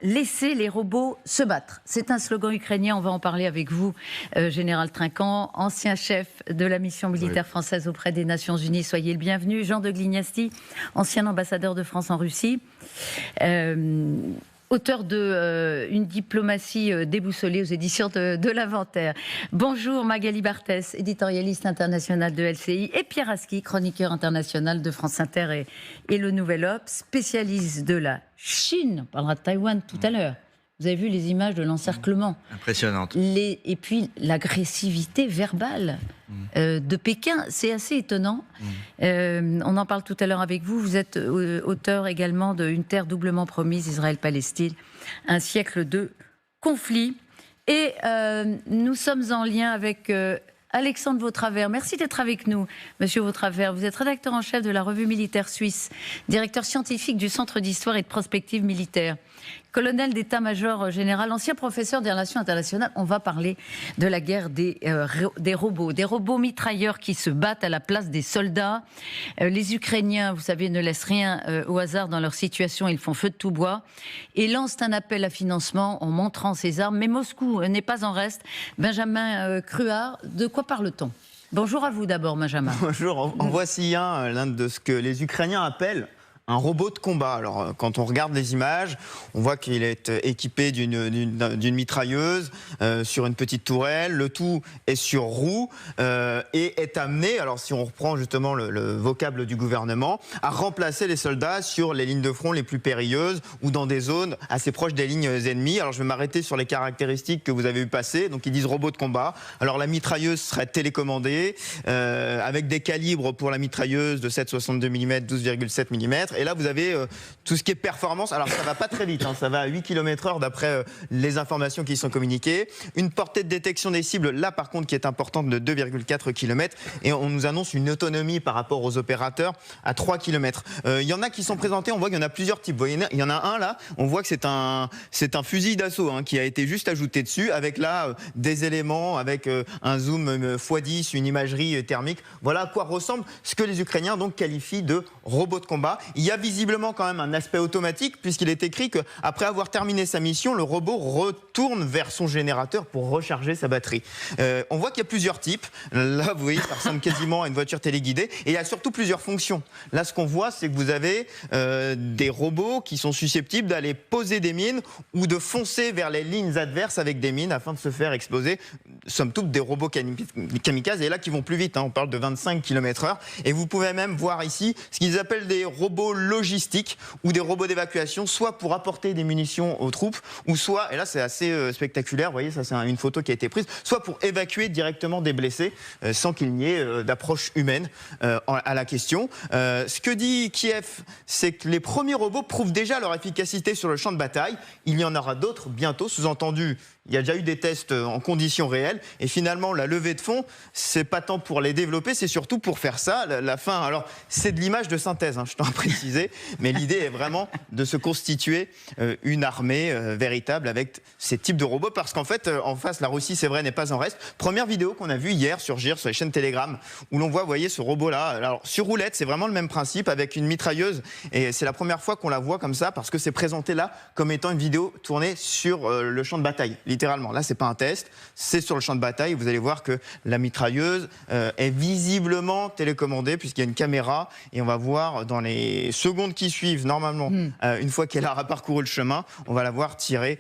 laisser les robots se battre. C'est un slogan ukrainien, on va en parler avec vous, Général Trinquant, ancien chef de la mission militaire française auprès des Nations Unies. Soyez le bienvenu. Jean de Glignasti, ancien ambassadeur de France en Russie. Auteur de Une diplomatie déboussolée aux éditions de l'Inventaire. Bonjour Magali Barthès, éditorialiste internationale de LCI, et Pierre Aski, chroniqueur international de France Inter et Le Nouvel Obs, spécialiste de la Chine. On parlera de Taïwan tout à l'heure. Vous avez vu les images de l'encerclement. Impressionnante. Et puis l'agressivité verbale de Pékin, c'est assez étonnant. On en parle tout à l'heure avec vous. Vous êtes auteur également de Une terre doublement promise, Israël-Palestine, un siècle de conflit. Et nous sommes en lien avec Alexandre Vautravers. Merci d'être avec nous, Monsieur Vautravers. Vous êtes rédacteur en chef de la Revue militaire suisse, directeur scientifique du Centre d'histoire et de prospective militaire, colonel d'état-major général, ancien professeur des relations internationales. On va parler de la guerre des robots mitrailleurs qui se battent à la place des soldats. Les Ukrainiens, vous savez, ne laissent rien au hasard dans leur situation. Ils font feu de tout bois et lancent un appel à financement en montrant ses armes. Mais Moscou n'est pas en reste. Benjamin Cruard, de quoi parle-t-on ? Bonjour à vous d'abord, Benjamin. Bonjour, en voici l'un de ce que les Ukrainiens appellent un robot de combat. Alors, quand on regarde les images, on voit qu'il est équipé d'une mitrailleuse sur une petite tourelle. Le tout est sur roue et est amené, alors si on reprend justement le vocable du gouvernement, à remplacer les soldats sur les lignes de front les plus périlleuses ou dans des zones assez proches des lignes ennemies. Alors, je vais m'arrêter sur les caractéristiques que vous avez vu passer. Donc, ils disent robot de combat. Alors, la mitrailleuse serait télécommandée avec des calibres pour la mitrailleuse de 7,62 mm, 12,7 mm. Et là, vous avez tout ce qui est performance. Alors, ça va pas très vite, ça va à 8 km/h d'après les informations qui sont communiquées. Une portée de détection des cibles, là, par contre, qui est importante, de 2,4 km. Et on nous annonce une autonomie par rapport aux opérateurs à 3 km. Il y en a qui sont présentés, on voit qu'il y en a plusieurs types. Vous voyez, il y en a un là, on voit que c'est un fusil d'assaut qui a été juste ajouté dessus, avec là des éléments, avec un zoom x10, une imagerie thermique. Voilà à quoi ressemble ce que les Ukrainiens donc qualifient de robot de combat. Il y a visiblement quand même un aspect automatique, puisqu'il est écrit qu'après avoir terminé sa mission, le robot retourne vers son générateur pour recharger sa batterie. On voit qu'il y a plusieurs types. Là, vous voyez, ça ressemble quasiment à une voiture téléguidée. Et il y a surtout plusieurs fonctions. Là, ce qu'on voit, c'est que vous avez des robots qui sont susceptibles d'aller poser des mines ou de foncer vers les lignes adverses avec des mines afin de se faire exploser. Somme toute, des robots kamikazes, et là, qui vont plus vite. On parle de 25 km/h. Et vous pouvez même voir ici ce qu'ils appellent des robots logistiques ou des robots d'évacuation, soit pour apporter des munitions aux troupes, ou soit, et là c'est assez spectaculaire, vous voyez, ça c'est une photo qui a été prise, soit pour évacuer directement des blessés sans qu'il n'y ait d'approche humaine à la question. Ce que dit Kiev, c'est que les premiers robots prouvent déjà leur efficacité sur le champ de bataille. Il y en aura d'autres bientôt, sous-entendu. Il y a déjà eu des tests en conditions réelles et finalement la levée de fonds, c'est pas tant pour les développer, c'est surtout pour faire ça. La fin, alors c'est de l'image de synthèse, je tiens à préciser, mais l'idée est vraiment de se constituer une armée véritable avec ces types de robots, parce qu'en fait en face la Russie, c'est vrai, n'est pas en reste. Première vidéo qu'on a vue hier surgir sur les chaînes Telegram où l'on voit, vous voyez, ce robot là. Alors sur roulette, c'est vraiment le même principe avec une mitrailleuse et c'est la première fois qu'on la voit comme ça parce que c'est présenté là comme étant une vidéo tournée sur le champ de bataille. Littéralement, là c'est pas un test, c'est sur le champ de bataille. Vous allez voir que la mitrailleuse est visiblement télécommandée puisqu'il y a une caméra et on va voir dans les secondes qui suivent, normalement, une fois qu'elle a parcouru le chemin, on va la voir tirer.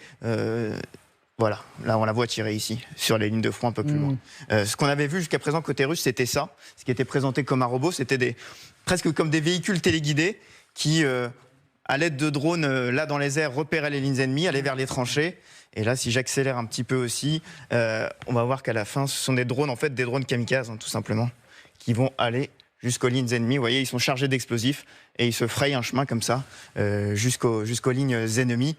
Voilà, là on la voit tirer ici, sur les lignes de front un peu plus loin. Ce qu'on avait vu jusqu'à présent côté russe, c'était ça. Ce qui était présenté comme un robot, c'était presque comme des véhicules téléguidés qui, à l'aide de drones, là dans les airs, repéraient les lignes ennemies, allaient vers les tranchées. Et là, si j'accélère un petit peu aussi, on va voir qu'à la fin, ce sont des drones, en fait, des drones kamikazes, tout simplement, qui vont aller jusqu'aux lignes ennemies. Vous voyez, ils sont chargés d'explosifs et ils se frayent un chemin comme ça jusqu'aux lignes ennemies.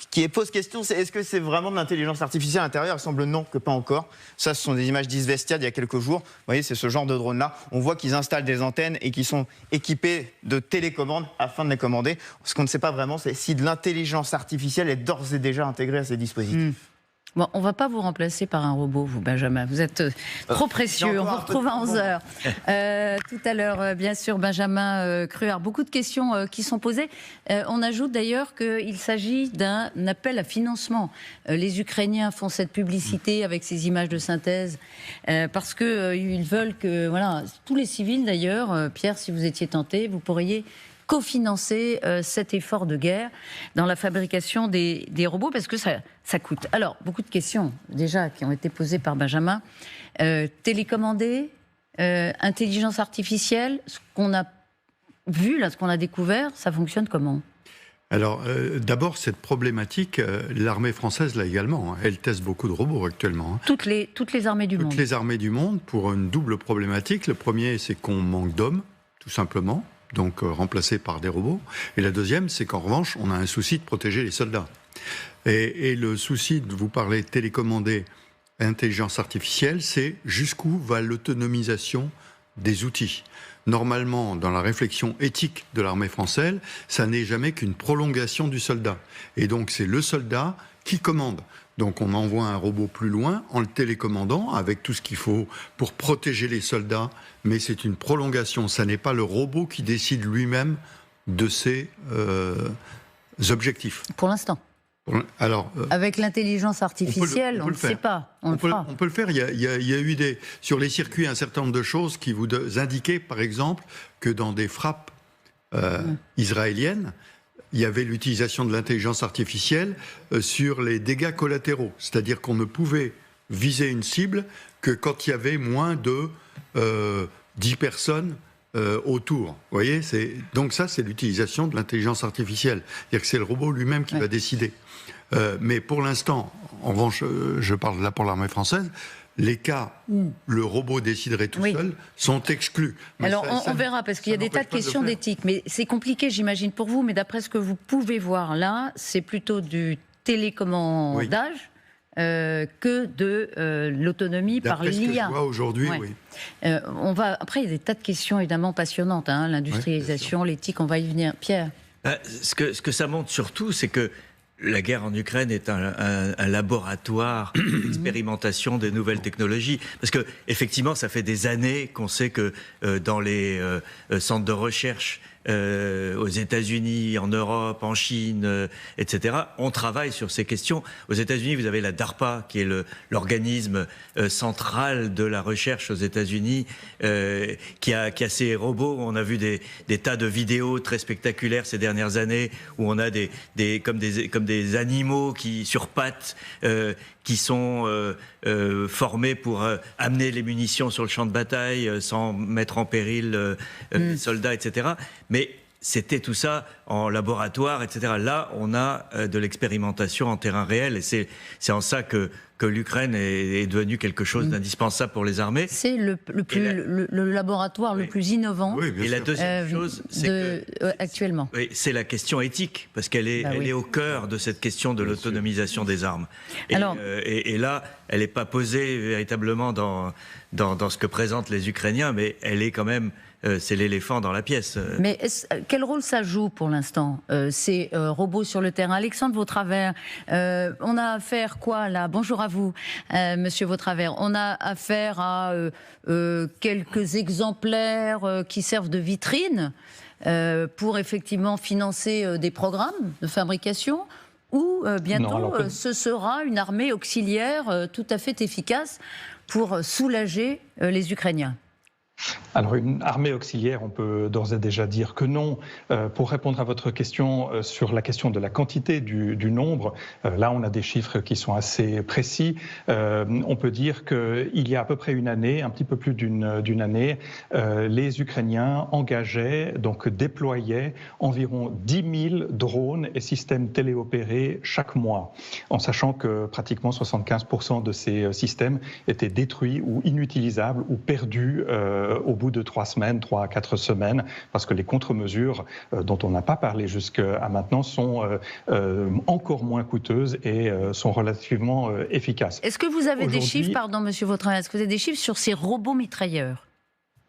Ce qui pose question, c'est est-ce que c'est vraiment de l'intelligence artificielle à l'intérieur? Il semble non, que pas encore. Ça, ce sont des images d'Izvestia d'il y a quelques jours. Vous voyez, c'est ce genre de drone-là. On voit qu'ils installent des antennes et qu'ils sont équipés de télécommandes afin de les commander. Ce qu'on ne sait pas vraiment, c'est si de l'intelligence artificielle est d'ores et déjà intégrée à ces dispositifs. Bon, on ne va pas vous remplacer par un robot, vous, Benjamin. Vous êtes trop précieux. On vous retrouve à 11h. Tout à l'heure, bien sûr, Benjamin Cruard. Beaucoup de questions qui sont posées. On ajoute d'ailleurs qu'il s'agit d'un appel à financement. Les Ukrainiens font cette publicité avec ces images de synthèse parce qu'ils veulent que, voilà, tous les civils d'ailleurs, Pierre, si vous étiez tenté, vous pourriez cofinancer cet effort de guerre dans la fabrication des robots, parce que ça coûte. Alors, beaucoup de questions, déjà, qui ont été posées par Benjamin. Télécommandé, intelligence artificielle, ce qu'on a vu, là, ce qu'on a découvert, ça fonctionne comment ? Alors, d'abord, cette problématique, l'armée française l'a également. Elle teste beaucoup de robots actuellement. Toutes les armées du monde. Toutes les armées du monde, pour une double problématique. Le premier, c'est qu'on manque d'hommes, tout simplement. Donc remplacés par des robots. Et la deuxième, c'est qu'en revanche, on a un souci de protéger les soldats. Et le souci de vous parler télécommandé, intelligence artificielle, c'est jusqu'où va l'autonomisation des outils. Normalement, dans la réflexion éthique de l'armée française, ça n'est jamais qu'une prolongation du soldat. Et donc c'est le soldat qui commande. Donc on envoie un robot plus loin en le télécommandant avec tout ce qu'il faut pour protéger les soldats, mais c'est une prolongation, ça n'est pas le robot qui décide lui-même de ses objectifs. Pour l'instant. Alors, avec l'intelligence artificielle, on ne le sait pas. On peut le faire. Il y a eu sur les circuits un certain nombre de choses qui vous indiquaient, par exemple, que dans des frappes israéliennes, il y avait l'utilisation de l'intelligence artificielle sur les dégâts collatéraux. C'est-à-dire qu'on ne pouvait viser une cible que quand il y avait moins de 10 personnes autour. Vous voyez, donc ça, c'est l'utilisation de l'intelligence artificielle. C'est-à-dire que c'est le robot lui-même qui va décider. Mais pour l'instant, en revanche, je parle là pour l'armée française, les cas où le robot déciderait tout seul sont exclus. Mais alors on verra, parce qu'il y a des tas de questions d'éthique, mais c'est compliqué, j'imagine, pour vous, mais d'après ce que vous pouvez voir là, c'est plutôt du télécommandage que de l'autonomie par l'IA. D'après ce que je vois aujourd'hui, oui. Après, il y a des tas de questions évidemment passionnantes, hein, l'industrialisation, l'éthique, on va y venir. Pierre ? Ce que ça montre surtout, c'est que la guerre en Ukraine est un laboratoire d'expérimentation des nouvelles technologies. Parce que, effectivement, ça fait des années qu'on sait que dans les centres de recherche aux États-Unis, en Europe, en Chine, etc., on travaille sur ces questions. Aux États-Unis, vous avez la DARPA, qui est l'organisme central de la recherche aux États-Unis, qui a ces robots. On a vu des tas de vidéos très spectaculaires ces dernières années, où on a comme des animaux sur pattes, qui sont formés pour amener les munitions sur le champ de bataille sans mettre en péril les soldats, etc. Mais c'était tout ça en laboratoire, etc. Là, on a de l'expérimentation en terrain réel, et c'est en ça que l'Ukraine est devenue quelque chose d'indispensable pour les armées. C'est le laboratoire le plus innovant. Oui, et la deuxième chose, c'est actuellement. C'est la question éthique, parce qu'elle est au cœur de cette question de l'autonomisation des armes. Et là, elle n'est pas posée véritablement dans ce que présentent les Ukrainiens, mais elle est quand même... c'est l'éléphant dans la pièce. Mais quel rôle ça joue pour l'instant, ces robots sur le terrain ? Alexandre Vautravers, on a affaire quoi là ? Bonjour à vous, Monsieur Vautravers. On a affaire à quelques exemplaires qui servent de vitrine pour effectivement financer des programmes de fabrication, ou bientôt ce sera une armée auxiliaire tout à fait efficace pour soulager les Ukrainiens ? Alors, une armée auxiliaire, on peut d'ores et déjà dire que non. Pour répondre à votre question sur la question de la quantité du nombre, là, on a des chiffres qui sont assez précis. On peut dire qu'il y a à peu près une année, un petit peu plus d'une année, les Ukrainiens engageaient, donc déployaient environ 10 000 drones et systèmes téléopérés chaque mois, en sachant que pratiquement 75% de ces systèmes étaient détruits ou inutilisables ou perdus au bout de 3 à 4 semaines, parce que les contre-mesures dont on n'a pas parlé jusqu'à maintenant sont encore moins coûteuses et sont relativement efficaces. Est-ce que vous avez des chiffres, pardon Monsieur Vautravers, est-ce que vous avez des chiffres sur ces robots mitrailleurs ?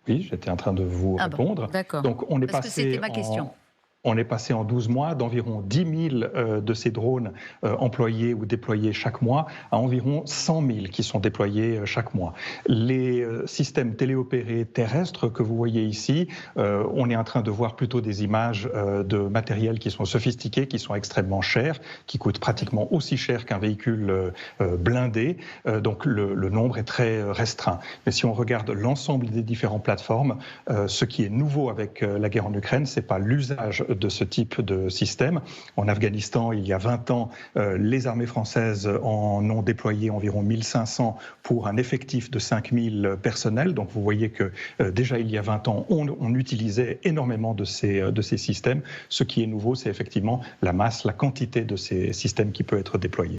Oui, j'étais en train de vous répondre. D'accord. Donc on est Parce que c'était ma question. On est passé en 12 mois d'environ 10 000 de ces drones employés ou déployés chaque mois à environ 100 000 qui sont déployés chaque mois. Les systèmes téléopérés terrestres que vous voyez ici, on est en train de voir plutôt des images de matériel qui sont sophistiqués, qui sont extrêmement chers, qui coûtent pratiquement aussi cher qu'un véhicule blindé. Donc le nombre est très restreint. Mais si on regarde l'ensemble des différentes plateformes, ce qui est nouveau avec la guerre en Ukraine, c'est pas l'usage de ce type de système. En Afghanistan, il y a 20 ans, les armées françaises en ont déployé environ 1500 pour un effectif de 5000 personnels. Donc vous voyez que déjà il y a 20 ans, on utilisait énormément de ces systèmes. Ce qui est nouveau, c'est effectivement la masse, la quantité de ces systèmes qui peut être déployés.